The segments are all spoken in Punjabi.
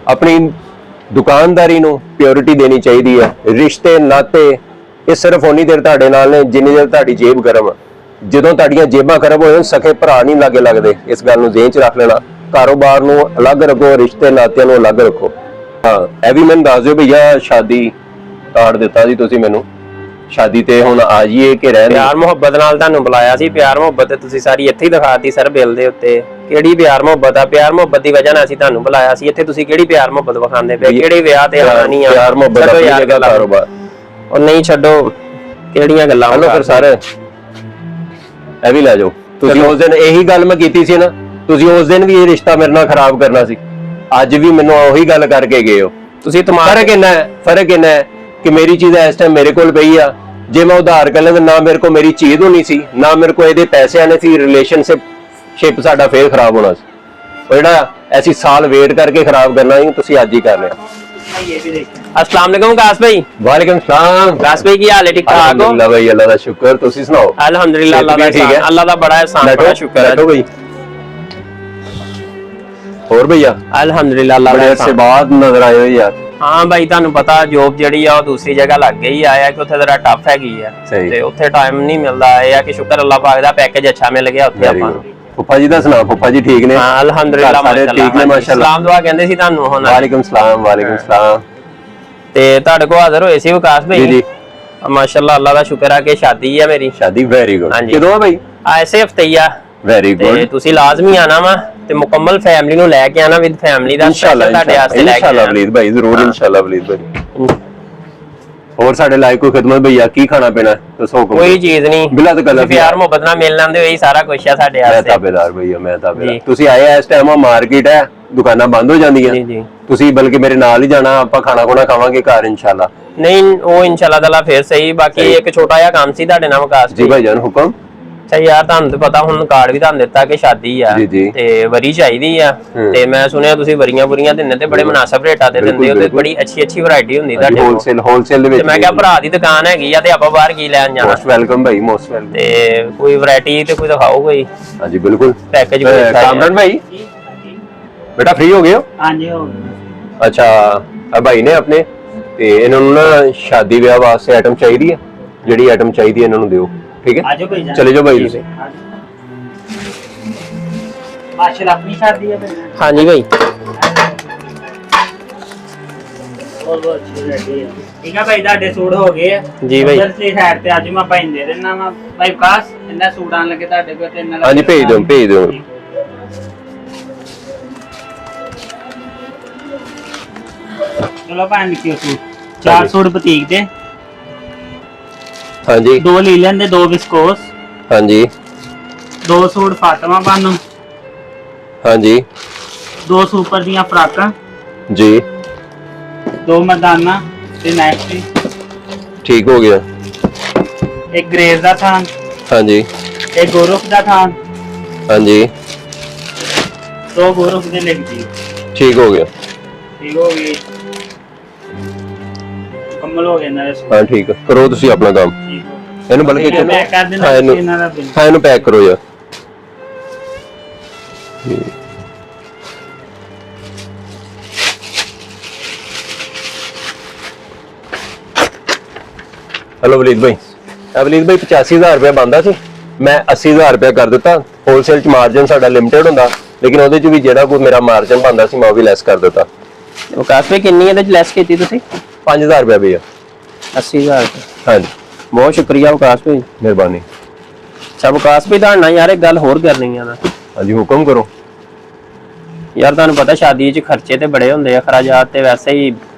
अपनी दुकानदारी नूं प्योरिटी देनी चाहिए है। रिश्ते नाते ये सिर्फ उन्नी देर तुहाडे नाल ने जिन्नी देर तुहाडी जेब गर्म। ਜਦੋਂ ਤੁਹਾਡੀਆਂ ਜੇਬਾਂ ਖਰਾਬ ਹੋ ਜਾਣ ਸਕੇ ਭਰਾ ਨਹੀਂ ਲਾਗੇ ਲੱਗਦੇ। ਇਸ ਗੱਲ ਨੂੰ ਜ਼ਿਹਨ 'ਚ ਰੱਖ ਲੈਣਾ। ਕਾਰੋਬਾਰ ਨੂੰ ਅਲੱਗ ਰੱਖੋ, ਰਿਸ਼ਤੇ ਨਾਤਿਆਂ ਨੂੰ ਅਲੱਗ ਰੱਖੋ। ਹਾਂ, ਇਹ ਵੀ ਮੈਨੂੰ ਦੱਸ ਦਿਓ ਭਈਆ, ਸ਼ਾਦੀ ਕਾਰਡ ਦਿੱਤਾ ਸੀ ਤੁਸੀਂ ਮੈਨੂੰ, ਸ਼ਾਦੀ ਤੇ ਹੁਣ ਆ ਜਾਈਏ ਕਿ ਰਹਿਣ? ਪਿਆਰ ਮੁਹੱਬਤ ਨਾਲ ਤੁਹਾਨੂੰ ਬੁਲਾਇਆ ਸੀ। ਪਿਆਰ ਮੁਹੱਬਤ ਤੇ ਤੁਸੀਂ ਸਾਰੀ ਇੱਥੇ ਹੀ ਦਿਖਾਤੀ ਸਰ ਬਿੱਲ ਦੇ ਉੱਤੇ। ਕਿਹੜੀ ਪਿਆਰ ਮੁਹੱਬਤ ਆ? ਪਿਆਰ ਮੁਹੱਬਤ ਦੀ ਵਜ੍ਹਾ ਨਾਲ ਅਸੀਂ ਤੁਹਾਨੂੰ ਬੁਲਾਇਆ ਸੀ ਇੱਥੇ, ਤੁਸੀਂ ਕਿਹੜੀ ਪਿਆਰ ਮੁਹੱਬਤ ਵਿਖਾਉਂਦੇ ਪਏ? ਕਿਹੜੇ ਵਿਆਹ ਤੇ ਆਣਾ ਨਹੀਂ ਆ? ਪਿਆਰ ਮੁਹੱਬਤ ਆਪਣੀ ਜਗ੍ਹਾ, ਕਾਰੋਬਾਰ ਉਹ ਨਹੀਂ, ਛੱਡੋ ਕਿਹੜੀਆਂ ਗੱਲਾਂ। ਹਲੋ ਫਿਰ ਸਾਰੇ ਇਹ ਵੀ ਲੈ ਜਾਓ। ਤੁਸੀਂ ਉਸ ਦਿਨ ਇਹੀ ਗੱਲ ਮੈਂ ਕੀਤੀ ਸੀ ਨਾ, ਤੁਸੀਂ ਉਸ ਦਿਨ ਵੀ ਇਹ ਰਿਸ਼ਤਾ ਮੇਰੇ ਨਾਲ ਖਰਾਬ ਕਰਨਾ ਸੀ, ਅੱਜ ਵੀ ਮੈਨੂੰ ਉਹੀ ਗੱਲ ਕਰਕੇ ਗਏ ਹੋ ਤੁਸੀਂ। ਫਰਕ ਇੰਨਾ ਹੈ ਕਿ ਮੇਰੀ ਚੀਜ਼ ਇਸ ਟਾਈਮ ਮੇਰੇ ਕੋਲ ਪਈ ਆ। ਜੇ ਮੈਂ ਉਧਾਰ ਕਰ ਲੈਂਦਾ ਨਾ ਮੇਰੇ ਕੋਲ ਮੇਰੀ ਚੀਜ਼ ਹੋਣੀ ਸੀ, ਨਾ ਮੇਰੇ ਕੋਲ ਇਹਦੇ ਪੈਸੇ ਆਣੇ ਸੀ, ਰਿਲੇਸ਼ਨਸ਼ਿਪ ਸਾਡਾ ਫੇਰ ਖਰਾਬ ਹੋਣਾ ਸੀ। ਉਹ ਜਿਹੜਾ ਐਸੀ ਸਾਲ ਵੇਟ ਕਰਕੇ ਖਰਾਬ ਕਰਨਾ ਸੀ, ਤੁਸੀਂ ਅੱਜ ਹੀ ਕਰ ਲਿਆ। अस्सलाम वालेकुम काश भाई। वालेकुम सलाम काश भाई की हाल है? ठीक ठाक हो? अल्हम्दुलिल्लाह भाई, अल्लाह दा शुक्र। तुसी सुनाओ? अल्हम्दुलिल्लाह, अल्लाह दा एहसान, अल्लाह दा बड़ा एहसान, बड़ा शुक्र है। बैठो भाई। और भैया अल्हम्दुलिल्लाह, अल्लाह दा से बाद नजर आए हो यार। हाँ भाई, ਤੁਹਾਨੂੰ ਪਤਾ ਜੋਬ ਜਿਹੜੀ ਆ ਉਹ ਦੂਸਰੀ ਜਗ੍ਹਾ ਲੱਗ ਗਈ ਆ ਕਿ ਉੱਥੇ ਜ਼ਰਾ ਟਫ ਹੈਗੀ ਆ ਤੇ ਉੱਥੇ ਟਾਈਮ ਨਹੀਂ ਮਿਲਦਾ। ਇਹ ਆ ਕਿ ਸ਼ੁਕਰ ਅੱਲਾਹ ਪਾਕ ਦਾ ਪੈਕੇਜ ਅੱਛਾ ਮਿਲ ਗਿਆ ਉੱਥੇ ਆਪਾਂ ਨੂੰ। फुफा जी दा सुना? फुफा जी ठीक ने? हाँ अल्हम्दुलिल्लाह, ठीक ने माशाअल्लाह। सलाम दुआ कहंदे सी ਤੁਹਾਨੂੰ ਹੁਣ। वालेकुम सलाम, वालेकुम सलाम। ਤੇ ਤੁਹਾਡੇ ਕੋਲ ਹਾਜ਼ਰ ਹੋਏ ਸੀ ਵਿਕਾਸ ਭਾਈ ਜੀ ਜੀ, ਮਾਸ਼ਾਅੱਲਾ, ਅੱਲਾਹ ਦਾ ਸ਼ੁਕਰ ਆ ਕਿ ਸ਼ਾਦੀ ਆ ਮੇਰੀ। ਸ਼ਾਦੀ ਵੈਰੀ ਗੁੱਡ। ਕਿਦੋਂ ਆ ਭਾਈ? ਐਸੇ ਹਫਤੇ ਹੀ ਆ। Very good. ਤੇ ਤੁਸੀਂ ਲਾਜ਼ਮੀ ਆਣਾ ਵਾ ਤੇ ਮੁਕੰਮਲ ਫੈਮਿਲੀ ਨੂੰ ਲੈ ਕੇ ਆਣਾ, ਵਿਦ ਫੈਮਿਲੀ ਦਾ इंशाल्लाह ਤੁਹਾਡੇ ਵਾਸਤੇ ਲੈ ਕੇ इंशाल्लाह वलीद भाई, जरूर इंशाल्लाह वलीद भाई। और साडे लायक कोई खिदमत भैया की खाना पीना दसो? कोई चीज नहीं, बिला तो गलत प्यार मोहब्बत नाल मिल लैंदे होई सारा कुछ है साडे वास्ते। मैं ताबेदार भैया, मैं ताबेदार। ਤੁਸੀਂ ਆਏ ਇਸ ਟਾਈਮ ਮਾਰਕੀਟ ਹੈ, ਦੁਕਾਨਾਂ ਬੰਦ ਹੋ ਜਾਂਦੀਆਂ। ਜੀ ਜੀ, ਤੁਸੀਂ ਬਲਕਿ ਮੇਰੇ ਨਾਲ ਹੀ ਜਾਣਾ, ਆਪਾਂ ਖਾਣਾ ਖੋਣਾ ਖਾਵਾਂਗੇ ਘਰ ਇੰਸ਼ਾਅੱਲਾ। ਨਹੀਂ ਉਹ ਇੰਸ਼ਾਅੱਲਾ ਤਾਲਾ ਫੇਰ ਸਹੀ। ਬਾਕੀ ਇੱਕ ਛੋਟਾ ਜਿਹਾ ਕੰਮ ਸੀ ਤੁਹਾਡੇ ਨਾਲ ਵਿਕਾਸ ਜੀ ਭਾਈ ਜਾਨ, ਹੁਕਮ। ਅੱਛਾ ਯਾਰ, ਤੁਹਾਨੂੰ ਤੇ ਪਤਾ ਹੁਣ ਕਾਰਡ ਵੀ ਤੁਹਾਨੂੰ ਦਿੱਤਾ ਕਿ ਸ਼ਾਦੀ ਆ ਤੇ ਵਰੀ ਚਾਹੀਦੀ ਆ ਤੇ ਮੈਂ ਸੁਣਿਆ ਤੁਸੀਂ ਵਰੀਆਂ ਦਿੰਦੇ ਤੇ ਬੜੇ ਮੁਨਾਸਬ ਰੇਟਾਂ ਤੇ ਦਿੰਦੇ ਹੋ ਤੇ ਬੜੀ ਅੱਛੀ ਵੈਰਾਈਟੀ ਹੁੰਦੀ ਤੁਹਾਡੇ ਕੋਲ ਹੋਲਸੇਲ ਦੇ ਵਿੱਚ। ਮੈਂ ਕਿਹਾ ਭਰਾ ਦੀ ਦੁਕਾਨ ਹੈਗੀ ਆ ਤੇ ਆਪਾਂ ਬਾਹਰ ਕੀ ਲੈਣ ਜਾਣਾ। ਮੋਸਟ ਵੈਲਕਮ ਭਾਈ, ਮੋਸਟ ਵੈਲਕਮ। ਤੇ ਕੋਈ ਵੈਰਾਈਟੀ ਤੇ ਕੋਈ ਦਿਖਾਓ ਕੋਈ। ਹਾਂਜੀ ਬਿਲਕੁਲ। ਪੈਕੇਜ ਕਾਮਰਨ ਭਾਈ बेटा फ्री हो गए हो? हाँ जी हो गए। अच्छा, अब भाई ने अपने ते इन्होंने ना शादी ब्याह वास्ते आइटम चाहिए है, जेडी आइटम चाहिए इन्होंने दियो, ठीक है? चले जाओ भाई। माशाल्लाह अपनी शादी है भाई। हाँ जी भाई, ठीक है भाई, ਤੁਹਾਡੇ ਸੂਟ ਹੋ ਗਏ ਜੀ ਭਾਈ। ਦਰਸਲੀ ਸਾਈਡ ਤੇ ਅੱਜ ਮੈਂ ਭਾਈ ਦੇ ਦੇਣਾ ਵਾ ਭਾਈ ਵਿਕਾਸ। ਇਹਨਾਂ ਸੂਟ ਆਣ ਲੱਗੇ ਤੁਹਾਡੇ ਕੋਲ ਤੇ ਇਹਨਾਂ हाँ जी भेज दो। ਚਲੋ ਭਾਈ ਨਿੱਕੇ ਸੂਟ 4 ਸੂਟ ਬੁਟੀਕ ਦੇ। हाँ जी, 2 ਲੀਲਨ ਦੇ, 2 ਵਿਸਕੋਸ। हाँ जी, 2 ਸੂਟ ਫਾਤਮਾ ਬਾਨੋ। हाँ जी, 2 ਸੁਪਰ ਦੀਆਂ ਫਰਾਕਾਂ। जी 2 ਮਰਦਾਨਾ ਤੇ ਨੈਕਸੀ। ठीक हो गया। ਇੱਕ ਗ੍ਰੇਜ਼ ਦਾ ਥਾਨ। हाँ जी, ਇੱਕ ਗੋਰਖ ਦਾ ਥਾਨ। हाँ जी, 2 ਗੋਰਖ ਦੇ ਲਿਖਦੀ। ठीक हो गया। ਠੀਕ ਹੋ ਗਈ, ਮੁਕੰਮਲ ਹੋ ਗਿਆ ਨਾ। हाँ ठीक है, करो तुसी अपना काम। ਇਹਨੂੰ ਬਲਕਿ ਪੈਕ ਕਰ ਦੇਣਾ ਇਹਨਾਂ ਦਾ ਬਿੱਲ। ਹਾਂ ਇਹਨੂੰ ਪੈਕ ਕਰੋ ਯਾਰ। हेलो वलीद भाई, वलीद भाई 85,000 रुपया बनता सी, मैं 80,000 रुपया कर दिता। होलसेल च मार्जिन साडा लिमिटेड हुंदा, लेकिन ਉਹਦੇ ਚ ਵੀ ਜਿਹੜਾ ਕੋਈ ਮੇਰਾ ਮਾਰਜਨ ਬਣਦਾ ਸੀ ਮੈਂ ਉਹ ਵੀ ਲੈਸ ਕਰ ਦਿੱਤਾ। ਵਿਕਾਸ ਭਾਈ ਕਿੰਨੀ ਇਹਦੇ ਚ ਲੈਸ ਕੀਤੀ ਤੁਸੀਂ? 5,000 रुपया भैया। 80,000। हाँ जी, ਬਹੁਤ ਸ਼ੁਕਰੀਆ ਵਿਕਾਸ ਭਾਈ, ਮਿਹਰਬਾਨੀ। ਅੱਛਾ ਵਿਕਾਸ ਭਾਈ ਤੁਹਾਡੇ ਨਾਲ ਯਾਰ ਇੱਕ ਗੱਲ ਹੋਰ ਕਰਨੀ ਆ ਮੈਂ। ਹਾਂਜੀ ਹੁਕਮ ਕਰੋ। ਯਾਰ ਤੁਹਾਨੂੰ ਪਤਾ ਸ਼ਾਦੀ 'ਚ ਖਰਚੇ ਤੇ ਬੜੇ ਹੁੰਦੇ ਆ, ਖਰਾਜਾਤ ਤੇ ਵੈਸੇ ਹੀ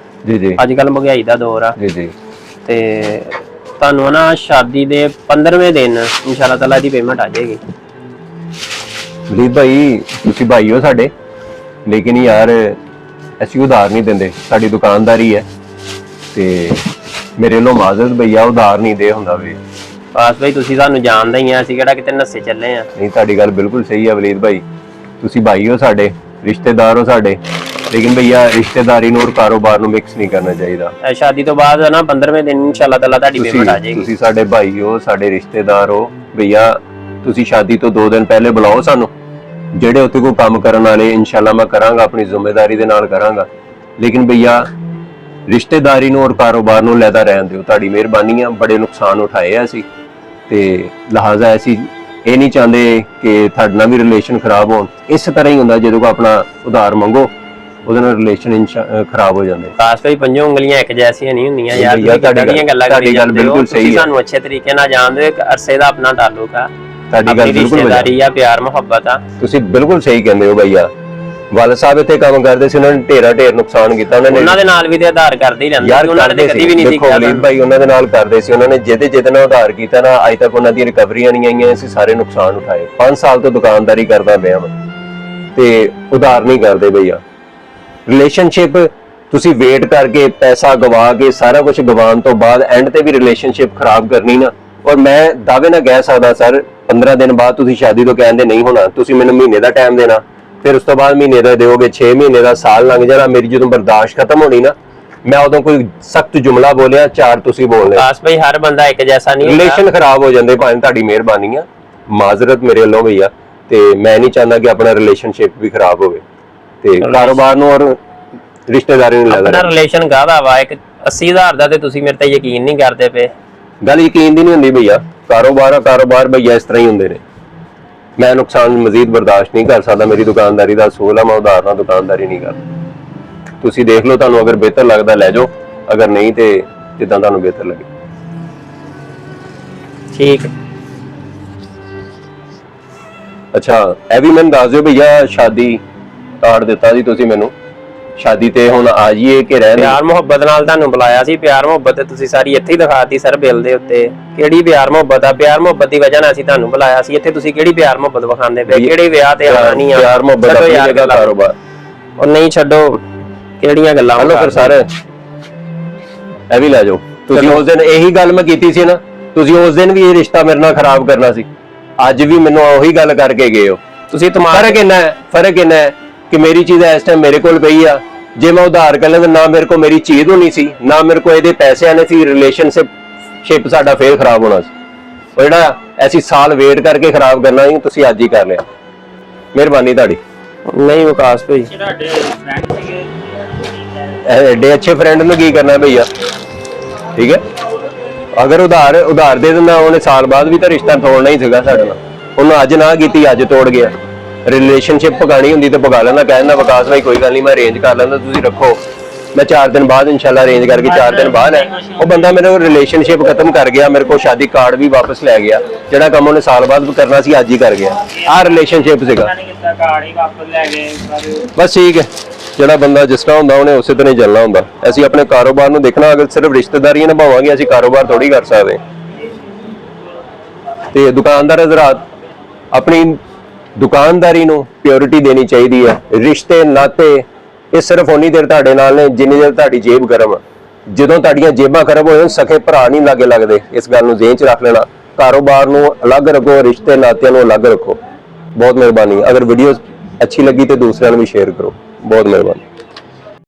ਜੀ ਜੀ ਅੱਜ ਕੱਲ ਮਹਿੰਗਾਈ ਦਾ ਦੌਰ ਆ। ਜੀ ਜੀ, ਤੇ ਤੁਹਾਨੂੰ ਨਾ ਸ਼ਾਦੀ ਦੇ 15ਵੇਂ ਦਿਨ ਇਨਸ਼ਾਅੱਲਾ ਤਾਲਾ ਦੀ ਪੇਮੈਂਟ ਆ ਜਾਏਗੀ। ਵਲੀਦ ਭਾਈ ਤੁਸੀਂ ਭਾਈ ਹੋ ਸਾਡੇ, ਲੇਕਿਨ ਯਾਰ ਅਸੀਂ ਉਧਾਰ ਨਹੀਂ ਦਿੰਦੇ, ਸਾਡੀ ਦੁਕਾਨਦਾਰੀ ਹੈ ਤੇ ਮੇਰੇ ਵੱਲੋਂ ਮਾਜ਼ਰਤ ਭਈਆ ਉਧਾਰ ਨਹੀਂ ਦੇ ਹੁੰਦਾ ਵੇ। ਵਿਕਾਸ ਭਾਈ ਤੁਸੀਂ ਸਾਨੂੰ ਜਾਣਦੇ ਹੀ ਆ, ਅਸੀਂ ਕਿਹੜਾ ਕਿਤੇ ਨੱਸੇ ਚੱਲੇ ਆ। ਨਹੀਂ ਤੁਹਾਡੀ ਗੱਲ ਬਿਲਕੁਲ ਸਹੀ ਹੈ ਵਲੀਦ ਭਾਈ, ਤੁਸੀਂ ਭਾਈ ਹੋ ਸਾਡੇ, ਰਿਸ਼ਤੇਦਾਰ ਹੋ ਸਾਡੇ, ਲੇਕਿਨ ਭਈਆ ਰਿਸ਼ਤੇਦਾਰੀ ਨੂੰ ਔਰ ਕਾਰੋਬਾਰ ਨੂੰ ਮਿਕਸ ਨਹੀਂ ਕਰਨਾ ਚਾਹੀਦਾ। ਸ਼ਾਦੀ ਤੋਂ ਬਾਅਦ ਨਾ 15ਵੇਂ ਦਿਨ ਇਨਸ਼ਾਅੱਲਾ ਤਾਲਾ ਤੁਹਾਡੀ ਪੇਮੈਂਟ ਆ ਜਾਏਗੀ। ਤੁਸੀਂ ਸਾਡੇ ਭਾਈ ਹੋ, ਸਾਡੇ ਰਿਸ਼ਤੇਦਾਰ ਹੋ ਭਈਆ, ਤੁਸੀਂ ਸ਼ਾਦੀ ਤੋਂ 2 ਦਿਨ ਪਹਿਲੇ ਬੁਲਾਓ ਸਾਨੂੰ। ਜਿਹੜੇ ਉੱਥੇ ਕੋਈ ਕੰਮ ਕਰਨ ਵਾਲੇ ਇਨਸ਼ਾਅੱਲਾ ਮੈਂ ਕਰਾਂਗਾ, ਆਪਣੀ ਜ਼ਿੰਮੇਵਾਰੀ ਦੇ ਨਾਲ ਕਰਾਂਗਾ। ਲੇਕਿਨ ਭਈਆ ਰਿਸ਼ਤੇਦਾਰੀ ਨੂੰ ਔਰ ਕਾਰੋਬਾਰ ਨੂੰ ਲੈਦਾ ਰਹਿਣ ਦਿਓ, ਤੁਹਾਡੀ ਮਿਹਰਬਾਨੀ ਆ। ਬੜੇ ਨੁਕਸਾਨ ਉਠਾਏ ਆ ਅਸੀਂ, ਤੇ ਲਿਹਾਜ਼ਾ ਅਸੀਂ ਇਹ ਨਹੀਂ ਚਾਹੁੰਦੇ ਕਿ ਤੁਹਾਡੇ ਨਾਲ ਵੀ ਰਿਲੇਸ਼ਨ ਖਰਾਬ ਹੋਣ। ਇਸ ਤਰ੍ਹਾਂ ਹੀ ਹੁੰਦਾ ਜਦੋਂ ਕੋ ਆਪਣਾ ਉਧਾਰ ਮੰਗੋ, ਉਹਦੇ ਨਾਲ ਰਿਲੇਸ਼ਨ ਖਰਾਬ ਹੋ ਜਾਂਦੇ। ਖਾਸ ਕਰਕੇ ਪੰਜੋਂ ਉਂਗਲੀਆਂ ਇੱਕ ਜੈਸੀਆਂ ਨਹੀਂ ਹੁੰਦੀਆਂ ਯਾਰ। ਤੁਹਾਡੀ ਗੱਲ ਬਿਲਕੁਲ ਸਹੀ ਹੈ। ਸਾਨੂੰ ਅੱਛੇ ਤਰੀਕੇ ਨਾਲ ਜਾਣਦੇ ਹੋ, ਇੱਕ ਅਰਸੇ ਦਾ ਆਪਣਾ ਤਾਲੁਕ ਆ, ਤੁਹਾਡੀ ਗੱਲ ਬਿਲਕੁਲ ਰਿਸ਼ਤੇਦਾਰੀ ਆ, ਪਿਆਰ ਮੁਹੱਬਤ ਆ। ਤੁਸੀਂ ਬਿਲਕੁਲ ਸਹੀ ਕਹਿੰਦੇ ਹੋ ਭਈਆ। ਵਾਲ ਸਾਹਿਬ ਇੱਥੇ ਕੰਮ ਕਰਦੇ ਸੀ, ਉਹਨਾਂ ਨੇ ਢੇਰ ਨੁਕਸਾਨ ਕੀਤਾ। ਉਹਨਾਂ ਦੇ ਨਾਲ ਵੀ ਤੇ ਆਧਾਰ ਕਰਦੇ ਹੀ ਰਹਿੰਦੇ, ਉਹਨਾਂ ਨੇ ਕਦੀ ਵੀ ਨਹੀਂ ਦੇਖਿਆ ਭਾਈ, ਉਹਨਾਂ ਦੇ ਨਾਲ ਕਰਦੇ ਸੀ। ਉਹਨਾਂ ਨੇ ਜਿਹਦੇ ਨਾਲ ਆਧਾਰ ਕੀਤਾ ਨਾ, ਅੱਜ ਤੱਕ ਉਹਨਾਂ ਦੀਆਂ ਰਿਕਵਰੀਆਂ ਨਹੀਂ ਆਈਆਂ। ਅਸੀਂ ਸਾਰੇ ਨੁਕਸਾਨ ਉਠਾਏ। 5 ਸਾਲ ਤੋਂ ਦੁਕਾਨਦਾਰੀ ਕਰਦਾ ਪਿਆ ਮੈਂ, ਤੇ ਉਧਾਰ ਨਹੀਂ ਕਰਦੇ ਭਈਆ। ਰਿਲੇਸ਼ਨਸ਼ਿਪ ਤੁਸੀਂ ਵੇਟ ਕਰਕੇ ਪੈਸਾ ਗਵਾ ਕੇ ਸਾਰਾ ਕੁਝ ਗਵਾਉਣ ਤੋਂ ਬਾਅਦ ਐਂਡ ਤੇ ਵੀ ਰਿਲੇਸ਼ਨਸ਼ਿਪ ਖਰਾਬ ਕਰਨੀ ਨਾ, ਔਰ ਮੈਂ ਦਾਅਵੇ ਨਾਲ ਕਹਿ ਸਕਦਾ ਸਰ 15 ਦਿਨ ਬਾਅਦ ਤੁਸੀਂ ਸ਼ਾਦੀ ਤੋਂ ਕਹਿੰਦੇ ਨਹੀਂ ਹੋਣਾ, ਤੁਸੀਂ ਮੈਨੂੰ ਮਹੀਨੇ ਦਾ ਟਾਈਮ ਦੇਣਾ, ਫਿਰ ਉਸ ਤੋਂ ਬਾਅਦ ਮਹੀਨੇ ਦਾ ਦਿਓਗੇ, 6 ਮਹੀਨੇ ਦਾ, ਸਾਲ ਲੰਘ ਜਾਣਾ। ਮੇਰੀ ਜਦੋਂ ਬਰਦਾਸ਼ਤ ਖਤਮ ਹੋਣੀ ਨਾ, ਮੈਂ ਉਦੋਂ ਕੋਈ ਸਖਤ ਜੁਮਲਾ ਬੋਲਿਆ, 4 ਤੁਸੀਂ ਬੋਲਨੇ। ਖਾਸ ਭਾਈ ਹਰ ਬੰਦਾ ਇੱਕ ਜੈਸਾ ਨਹੀਂ ਹੁੰਦਾ, ਰਿਲੇਸ਼ਨ ਖਰਾਬ ਹੋ ਜਾਂਦੇ। ਭਾਵੇਂ ਤੁਹਾਡੀ ਮਿਹਰਬਾਨੀ ਆ, ਮਾਜ਼ਰਤ ਮੇਰੇ ਵੱਲੋਂ ਭਈਆ, ਤੇ ਮੈਂ ਨਹੀਂ ਚਾਹੁੰਦਾ ਕਿ ਆਪਣਾ ਰਿਲੇਸ਼ਨਸ਼ਿਪ ਵੀ ਖਰਾਬ ਹੋਵੇ, ਤੇ ਕਾਰੋਬਾਰ ਨੂੰ ਔਰ ਰਿਸ਼ਤੇਦਾਰੀ ਨੂੰ ਲੈ ਆਪਣਾ ਰਿਲੇਸ਼ਨ ਗਾਦਾ ਵਾ। ਇੱਕ 80,000 ਦਾ ਤੇ ਤੁਸੀਂ ਮੇਰੇ ਤੇ ਯਕੀਨ ਨਹੀਂ ਕਰਦੇ ਪਏ। ਗੱਲ ਯਕੀਨ ਦੀ ਨਹੀਂ ਹੁੰਦੀ ਭਈਆ। ਕਾਰੋਬਾਰ ਭਈਆ ਇਸ ਤਰ੍ਹਾਂ ਹੀ ਹੁੰਦੇ ਨੇ। ਮੈਂ ਨੁਕਸਾਨ ਮਜ਼ੀਦ ਬਰਦਾਸ਼ਤ ਨਹੀਂ ਕਰ ਸਕਦਾ। ਮੇਰੀ ਦੁਕਾਨਦਾਰੀ ਦਾ ਅਸੂਲ ਆ, ਮੈਂ ਉਧਾਰ ਨਾਲ ਦੁਕਾਨਦਾਰੀ ਨਹੀਂ ਕਰਦਾ। ਤੁਸੀਂ ਦੇਖ ਲਓ, ਤੁਹਾਨੂੰ ਅਗਰ ਬਿਹਤਰ ਲੱਗਦਾ ਲੈ ਜਾਓ, ਅਗਰ ਨਹੀਂ ਤੇ ਜਿੱਦਾਂ ਤੁਹਾਨੂੰ ਬਿਹਤਰ ਲੱਗੇ। ਠੀਕ। ਅੱਛਾ, ਇਹ ਵੀ ਮੈਨੂੰ ਦੱਸ ਦਿਓ ਭਈਆ, ਸ਼ਾਦੀ ਕਾਰਡ ਦਿੱਤਾ ਸੀ ਤੁਸੀਂ ਮੈਨੂੰ, ਸ਼ਾਦੀ ਤੇ ਹੁਣ ਆ ਜਾਈਏ ਕਿ ਰਹਿਣ? ਪਿਆਰ ਮੁਹੱਬਤ ਨਾਲ ਤੁਹਾਨੂੰ ਬੁਲਾਇਆ ਸੀ। ਪਿਆਰ ਮੁਹੱਬਤ ਤੇ ਤੁਸੀਂ ਸਾਰੀ ਇੱਥੇ ਹੀ ਦਿਖਾਤੀ ਸਰ ਬਿੱਲ ਦੇ ਉੱਤੇ। ਕਿਹੜੀ ਪਿਆਰ ਮੁਹੱਬਤ ਆ? ਪਿਆਰ ਮੁਹੱਬਤ ਦੀ ਵਜ੍ਹਾ ਨਾਲ ਅਸੀਂ ਤੁਹਾਨੂੰ ਬੁਲਾਇਆ ਸੀ ਇੱਥੇ, ਤੁਸੀਂ ਕਿਹੜੀ ਪਿਆਰ ਮੁਹੱਬਤ ਵਿਖਾਉਂਦੇ ਪਏ? ਕਿਹੜੇ ਵਿਆਹ ਤੇ ਆਣਾ ਨਹੀਂ ਆ? ਪਿਆਰ ਮੁਹੱਬਤ ਆਪਣੀ ਜਗ੍ਹਾ, ਕਾਰੋਬਾਰ ਉਹ ਨਹੀਂ, ਛੱਡੋ ਕਿਹੜੀਆਂ ਗੱਲਾਂ। ਹਲੋ ਫਿਰ ਸਰ, ਇਹ ਵੀ ਲੈ ਜਾਓ। ਤੁਸੀਂ ਉਸ ਦਿਨ ਇਹੀ ਗੱਲ ਮੈਂ ਕੀਤੀ ਸੀ ਨਾ, ਤੁਸੀਂ ਉਸ ਦਿਨ ਵੀ ਇਹ ਰਿਸ਼ਤਾ ਮੇਰੇ ਨਾਲ ਖਰਾਬ ਕਰਨਾ ਸੀ, ਅੱਜ ਵੀ ਮੈਨੂੰ ਉਹੀ ਗੱਲ ਕਰਕੇ ਗਏ ਹੋ ਤੁਸੀਂ। ਫਰਕ ਇੰਨਾ ਹੈ ਕਿ ਮੇਰੀ ਚੀਜ਼ ਇਸ ਟਾਈਮ ਮੇਰੇ ਕੋਲ ਪਈ ਆ। ਜੇ ਮੈਂ ਉਧਾਰ ਕਰ ਲੈਂਦਾ, ਨਾ ਮੇਰੇ ਕੋਲ ਮੇਰੀ ਚੀਜ਼ ਹੋਣੀ ਸੀ, ਨਾ ਮੇਰੇ ਕੋਲ ਇਹਦੇ ਪੈਸੇ ਆਣੇ ਸੀ। ਰਿਲੇਸ਼ਨਸ਼ਿਪ ਸਾਡਾ ਫੇਰ ਖਰਾਬ ਹੋਣਾ ਸੀ। ਉਹ ਜਿਹੜਾ ਐਸੀ ਸਾਲ ਵੇਟ ਕਰਕੇ ਖਰਾਬ ਕਰਨਾ ਸੀ, ਤੁਸੀਂ ਅੱਜ ਹੀ ਕਰ ਲਿਆ। ਮਿਹਰਬਾਨੀ ਤੁਹਾਡੀ। ਨਹੀਂ ਵਿਕਾਸ ਭਾਈ, ਤੁਹਾਡੇ ਫਰੈਂਡ ਸੀਗੇ, ਐਡੇ ਅੱਛੇ ਫਰੈਂਡ ਨੂੰ ਕੀ ਕਰਨਾ ਭਈਆ? ਠੀਕ ਹੈ, ਅਗਰ ਉਧਾਰ ਦੇ ਦਿੰਦਾ, ਉਹਨੇ ਸਾਲ ਬਾਅਦ ਵੀ ਤਾਂ ਰਿਸ਼ਤਾ ਤੋੜਨਾ ਹੀ ਸੀਗਾ ਸਾਡੇ ਨਾਲ। ਉਹਨੂੰ ਅੱਜ ਨਾ ਕੀਤੀ, ਅੱਜ ਤੋੜ ਗਿਆ। ਰਿਲੇਸ਼ਨਸ਼ਿਪ ਪਕਾਣੀ ਹੁੰਦੀ ਤਾਂ ਪਕਾ ਲੈਂਦਾ, ਕਹਿ ਦਿੰਦਾ ਵਿਕਾਸ ਭਾਈ ਕੋਈ ਗੱਲ ਨਹੀਂ, ਮੈਂ ਅਰੇਂਜ ਕਰ ਲੈਂਦਾ, ਤੁਸੀਂ ਰੱਖੋ, ਮੈਂ 4 ਦਿਨ ਬਾਅਦ ਇਨਸ਼ਾਅੱਲਾ ਅਰੇਂਜ ਕਰਕੇ 4 ਦਿਨ ਬਾਅਦ ਹੈ। ਉਹ ਬੰਦਾ ਮੇਰੇ ਰਿਲੇਸ਼ਨਸ਼ਿਪ ਖਤਮ ਕਰ ਗਿਆ, ਮੇਰੇ ਕੋਲ ਸ਼ਾਦੀ ਕਾਰਡ ਵੀ ਵਾਪਸ ਲੈ ਗਿਆ। ਜਿਹੜਾ ਕੰਮ ਉਹਨੇ ਸਾਲ ਬਾਅਦ ਕਰਨਾ ਸੀ, ਅੱਜ ਹੀ ਕਰ ਗਿਆ। ਆਹ ਰਿਲੇਸ਼ਨਸ਼ਿਪ ਸੀਗਾ। ਕਾਰਡ ਹੀ ਵਾਪਸ ਲੈ ਗਏ। ਬਸ ਠੀਕ ਹੈ, ਜਿਹੜਾ ਬੰਦਾ ਜਿਸ ਤਰ੍ਹਾਂ ਹੁੰਦਾ ਉਹਨੇ ਉਸੇ ਤਰ੍ਹਾਂ ਹੀ ਚੱਲਣਾ ਹੁੰਦਾ। ਅਸੀਂ ਆਪਣੇ ਕਾਰੋਬਾਰ ਨੂੰ ਦੇਖਣਾ, ਅਗਰ ਸਿਰਫ ਰਿਸ਼ਤੇਦਾਰੀਆਂ ਨਿਭਾਵਾਂਗੇ ਅਸੀਂ ਕਾਰੋਬਾਰ ਥੋੜੀ ਕਰ ਸਕਦੇ। ਤੇ ਦੁਕਾਨਦਾਰ ਹਜ਼ਰਾਤ, ਆਪਣੀ ਦੁਕਾਨਦਾਰੀ ਨੂੰ ਪਿਓਰਿਟੀ ਦੇਣੀ ਚਾਹੀਦੀ ਹੈ। ਰਿਸ਼ਤੇ ਨਾਤੇ ਇਹ ਸਿਰਫ ਉਨੀ ਦੇਰ ਤੁਹਾਡੇ ਨਾਲ ਨੇ ਜਿੰਨੀ ਦੇਰ ਤੁਹਾਡੀ ਜੇਬ ਗਰਮ ਆ। ਜਦੋਂ ਤੁਹਾਡੀਆਂ ਜੇਬਾਂ ਖਰਾਬ ਹੋ ਜਾਣ, ਸਕੇ ਭਰਾ ਨਹੀਂ ਲਾਗੇ ਲੱਗਦੇ। ਇਸ ਗੱਲ ਨੂੰ ਜ਼ਿਹਨ 'ਚ ਰੱਖ ਲੈਣਾ। ਕਾਰੋਬਾਰ ਨੂੰ ਅਲੱਗ ਰੱਖੋ, ਰਿਸ਼ਤੇ ਨਾਤਿਆਂ ਨੂੰ ਅਲੱਗ ਰੱਖੋ। ਬਹੁਤ ਮਿਹਰਬਾਨੀ। ਅਗਰ ਵੀਡੀਓ ਅੱਛੀ ਲੱਗੀ ਤੇ ਦੂਸਰਿਆਂ ਨੂੰ ਵੀ ਸ਼ੇਅਰ ਕਰੋ। ਬਹੁਤ ਮਿਹਰਬਾਨੀ।